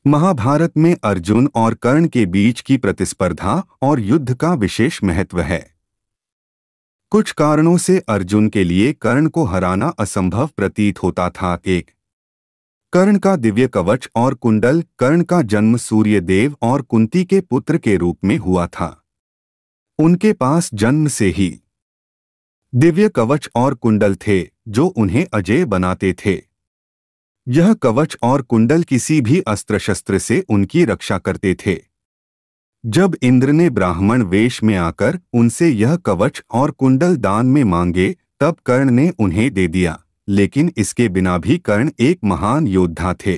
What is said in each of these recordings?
महाभारत में अर्जुन और कर्ण के बीच की प्रतिस्पर्धा और युद्ध का विशेष महत्व है। कुछ कारणों से अर्जुन के लिए कर्ण को हराना असंभव प्रतीत होता था। एक, कर्ण का दिव्य कवच और कुंडल। कर्ण का जन्म सूर्य देव और कुंती के पुत्र के रूप में हुआ था। उनके पास जन्म से ही दिव्य कवच और कुंडल थे जो उन्हें अजेय बनाते थे। यह कवच और कुंडल किसी भी अस्त्र शस्त्र से उनकी रक्षा करते थे। जब इंद्र ने ब्राह्मण वेश में आकर उनसे यह कवच और कुंडल दान में मांगे, तब कर्ण ने उन्हें दे दिया, लेकिन इसके बिना भी कर्ण एक महान योद्धा थे।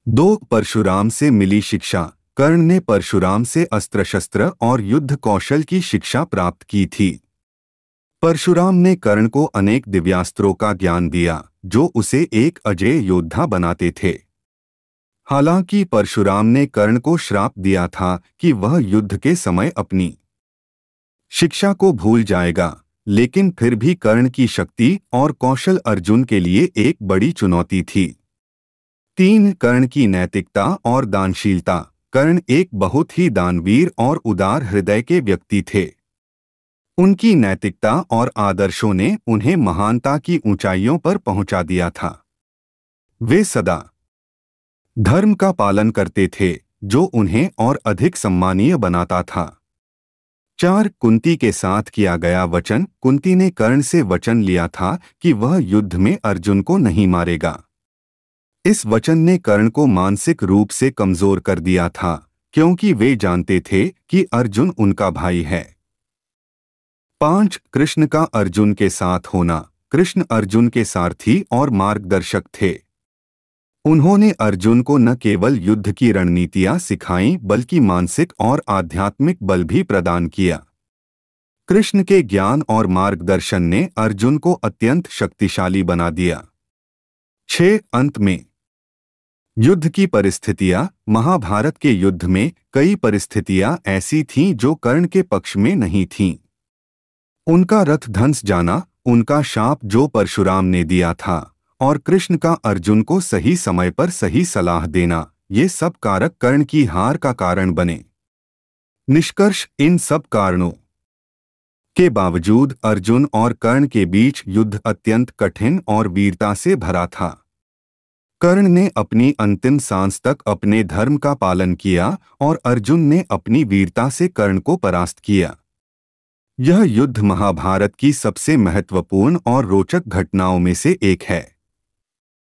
2. परशुराम से मिली शिक्षा। कर्ण ने परशुराम से अस्त्र शस्त्र और युद्ध कौशल की शिक्षा प्राप्त की थी। परशुराम ने कर्ण को अनेक दिव्यास्त्रों का ज्ञान दिया जो उसे एक अजेय योद्धा बनाते थे। हालांकि परशुराम ने कर्ण को श्राप दिया था कि वह युद्ध के समय अपनी शिक्षा को भूल जाएगा, लेकिन फिर भी कर्ण की शक्ति और कौशल अर्जुन के लिए एक बड़ी चुनौती थी। 3. कर्ण की नैतिकता और दानशीलता। कर्ण एक बहुत ही दानवीर और उदार हृदय के व्यक्ति थे। उनकी नैतिकता और आदर्शों ने उन्हें महानता की ऊंचाइयों पर पहुंचा दिया था। वे सदा धर्म का पालन करते थे जो उन्हें और अधिक सम्मानीय बनाता था। 4. कुंती के साथ किया गया वचन। कुंती ने कर्ण से वचन लिया था कि वह युद्ध में अर्जुन को नहीं मारेगा। इस वचन ने कर्ण को मानसिक रूप से कमजोर कर दिया था, क्योंकि वे जानते थे कि अर्जुन उनका भाई है। 5. कृष्ण का अर्जुन के साथ होना। कृष्ण अर्जुन के सारथी और मार्गदर्शक थे। उन्होंने अर्जुन को न केवल युद्ध की रणनीतियां सिखाईं, बल्कि मानसिक और आध्यात्मिक बल भी प्रदान किया। कृष्ण के ज्ञान और मार्गदर्शन ने अर्जुन को अत्यंत शक्तिशाली बना दिया। 6. अंत में युद्ध की परिस्थितियां। महाभारत के युद्ध में कई परिस्थितियां ऐसी थीं जो कर्ण के पक्ष में नहीं थीं। उनका रथ धंस जाना, उनका शाप जो परशुराम ने दिया था, और कृष्ण का अर्जुन को सही समय पर सही सलाह देना, ये सब कारक कर्ण की हार का कारण बने। निष्कर्ष, इन सब कारणों के बावजूद अर्जुन और कर्ण के बीच युद्ध अत्यंत कठिन और वीरता से भरा था। कर्ण ने अपनी अंतिम सांस तक अपने धर्म का पालन किया और अर्जुन ने अपनी वीरता से कर्ण को परास्त किया। यह युद्ध महाभारत की सबसे महत्वपूर्ण और रोचक घटनाओं में से एक है।